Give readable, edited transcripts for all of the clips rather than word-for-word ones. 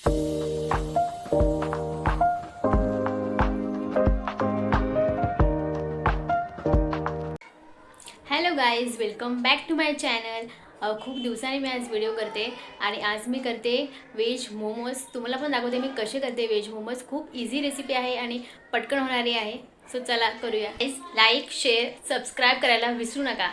Hello guys, welcome back to my channel. खूप दिवसांनी मी आज व्हिडिओ करते आणि आज मी करते व्हेज मोमोज. तुम्हाला पण दाखवते मी कसे करते व्हेज मोमोज. खूप इझी रेसिपी आहे आणि पटकन होणारी आहे. सो चला करूया. लाईक, शेअर, सबस्क्राईब करायला विसरू नका.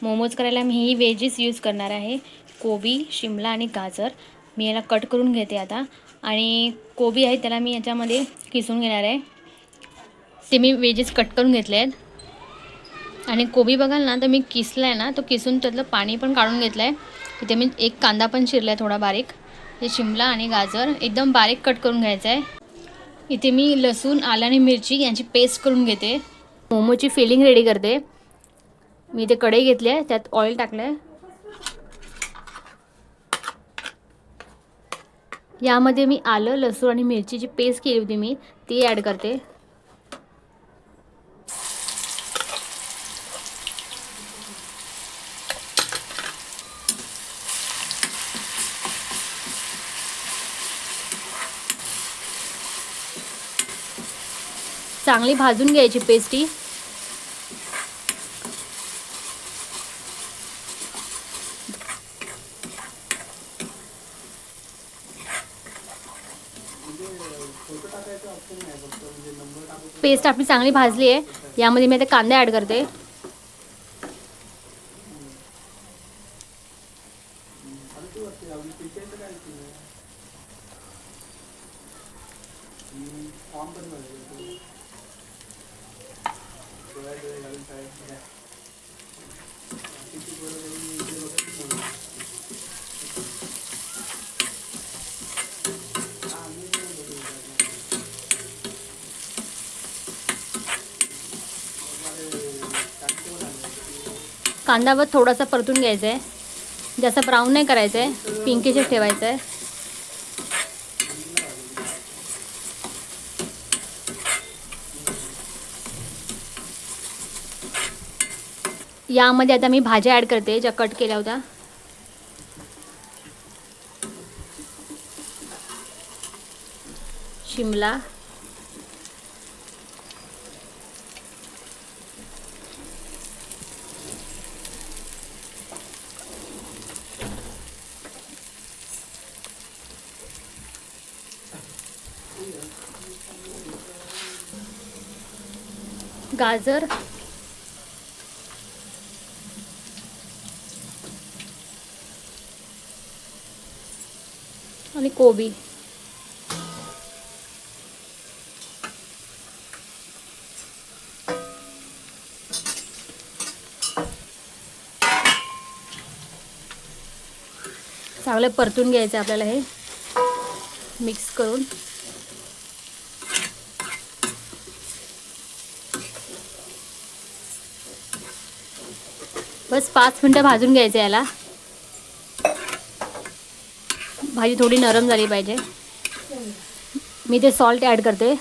मोमोज करायला मी ही व्हेजेस यूज करणार आहे. कोबी, शिमला आणि गाजर मी याला कट करून घेते आता. आणि कोबी आहे त्याला मी याच्यामध्ये किसून घेणार आहे. ते मी व्हेजेस कट करून घेतले आहेत. आणि कोबी बघाल ना तर मी किसला आहे ना, तो किसून त्यातलं पाणी पण काढून घेतलं आहे. इथे मी एक कांदा पण चिरला आहे थोडा बारीक. हे शिमला आणि गाजर एकदम बारीक कट करून घ्यायचं आहे. इथे मी लसूण, आलं आणि मिरची यांची पेस्ट करून घेते. मोमोची फिलिंग रेडी करते. मी इथे कढई घेतली आहे, त्यात ऑइल टाकलं आहे. यामध्ये मी आलं, लसूण आणि मिरचीची पेस्ट केली होती मी ती ॲड करते. चांगली भाजून घ्यायची पेस्ट ही. पेस्ट आपली चांगली भाजली आहे. यामध्ये मी आता कांदा ॲड करते. कांदावर थोडासा परतून घ्यायचा आहे. जास्त ब्राऊन नाही करायचं आहे, पिंकिशच ठेवायचं आहे. यामध्ये आता मी भाज्या ॲड करते ज्या कट केल्या होत्या. शिमला, गाजर, आणि कोबी. चांगलं परतून घ्यायचं आपल्याला हे मिक्स करून. बस 5 मिनटं भाजून घ्यायचं याला. भाजी थोडी नरम झाली पाहिजे. मी ते सॉल्ट ॲड करते.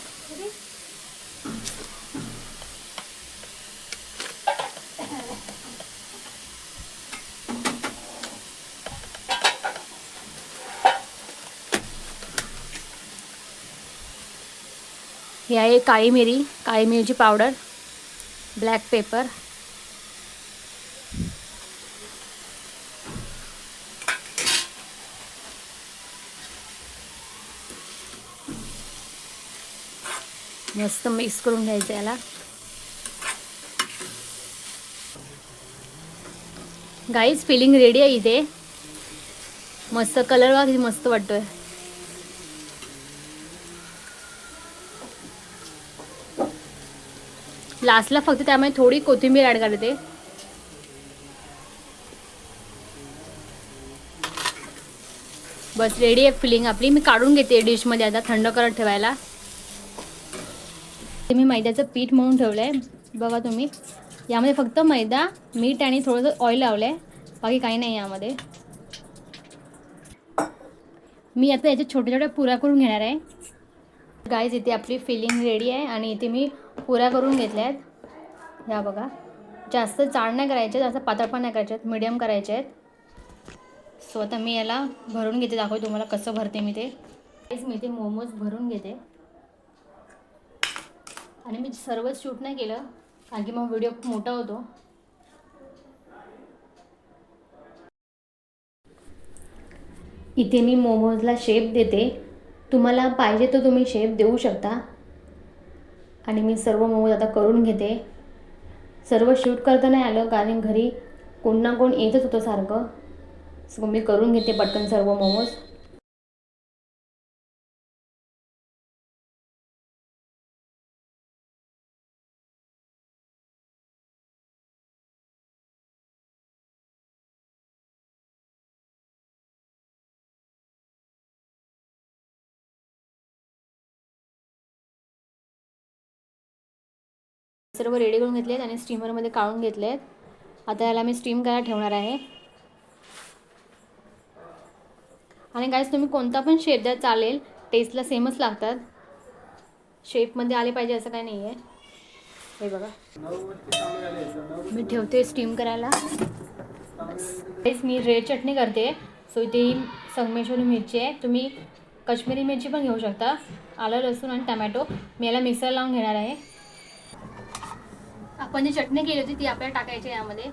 हे आहे काळी मिरीची पावडर, ब्लॅक पेपर, मस्त मिक्स करून घ्यायचं याला. गाईज फिलिंग रेडी आहे इथे. मस्त कलर बघा किती मस्त वाटतोय. लास्टला फक्त त्यामध्ये थोडी कोथिंबीर ॲड करते. बस रेडी आहे फिलिंग आपली. मी काढून घेते डिशमध्ये आता थंड करत ठेवायला. मी मैद्याचं पीठ मळून ठेवलं आहे बघा तुम्ही. यामध्ये फक्त मैदा, मीठ आणि थोडंसं ऑइल लावलं आहे, बाकी काही नाही यामध्ये. मी आता याच्या छोट्या छोट्या पुऱ्या करून घेणार आहे. गाईज इथे आपली फिलिंग रेडी आहे आणि इथे मी पुऱ्या करून घेतल्या आहेत. ह्या बघा. जास्त जाड नाही करायचे, जास्त पातळ पण नाही करायचे, मीडियम करायचे आहेत. सो आता मी याला भरून घेते, दाखवते तुम्हाला कसं भरते मी ते. मी ते मोमोज भरून घेते आणि मी सर्वच शूट नाही केलं कारण की मग व्हिडिओ खूप मोठा होतो. इथे मी मोमोजला शेप देते. तुम्हाला पाहिजे तर तुम्ही शेप देऊ शकता. आणि मी सर्व मोमोज आता करून घेते. सर्व शूट करता नाही आलं कारण घरी कोण ना कोण येतच होतं सारखं. सो मी करून घेते पटकन सर्व मोमोज. सर्व रेडी करून घेतले आहेत आणि स्टीमरमध्ये काढून घेतले आहेत. आता याला मी स्टीम करायला ठेवणार आहे. आणि गाईस तुम्ही कोणता पण शेप द्या चालेल, टेस्टला सेमच लागतात. शेपमध्ये आले पाहिजे असं काही नाही आहे. हे बघा मी ठेवते स्टीम करायला. गाईस मी रेड चटणी करते. सो इथे ही संगमेश्वरी मिरची आहे. तुम्ही काश्मीरी मिरची पण घेऊ शकता. आलं लसूण आणि टमॅटो मी याला मिक्सर लावून घेणार आहे. आपण जी चटणी केली होती ती आपल्याला टाकायची आहे यामध्ये.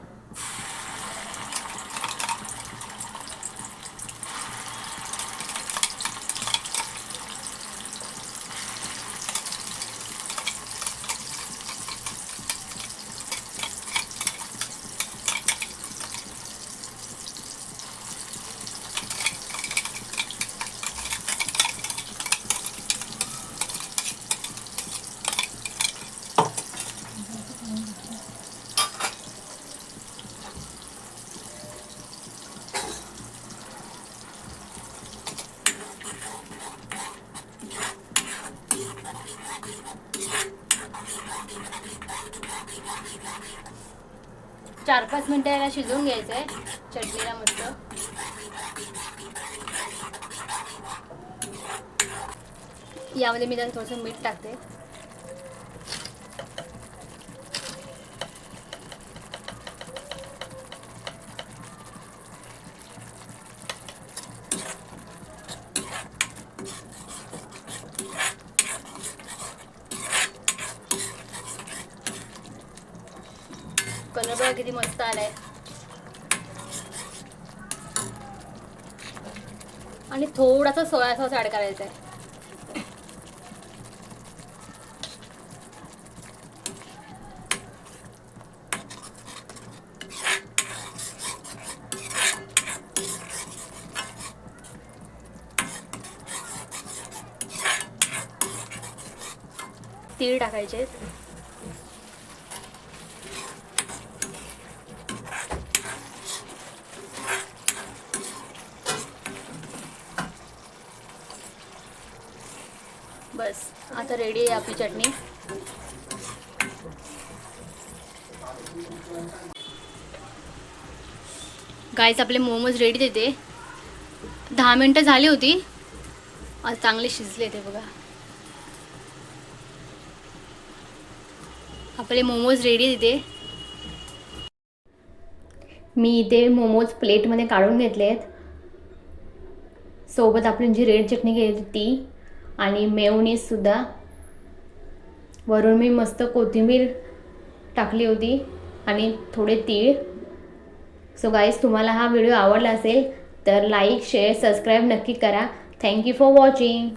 चार 5 मिनटं याला शिजवून घ्यायचं आहे चटणीला मस्त. यामध्ये मी त्याला थोडंसं मीठ टाकते. कलर बघा किती मस्त आलाय. आणि थोडासा सोया सॉस ॲड करायचा आहे. तीळ टाकायचे. बस आता रेडी आहे आपली चटणी. गाईस आपले मोमोज रेडी देते. 10 मिनटं झाली होती. आज चांगले शिजले ते बघा. आपले मोमोज रेडी देते. मी इथे मोमोज प्लेटमध्ये काढून घेतले आहेत. सोबत आपण जी रेड चटणी केली ती आणि मेयोनीजसुद्धा. वरून मी मस्त कोथिंबीर टाकली होती आणि थोडे तीळ. सो गाईज तुम्हाला हा व्हिडिओ आवडला असेल तर लाईक शेअर सबस्क्राईब नक्की करा. Thank you for watching.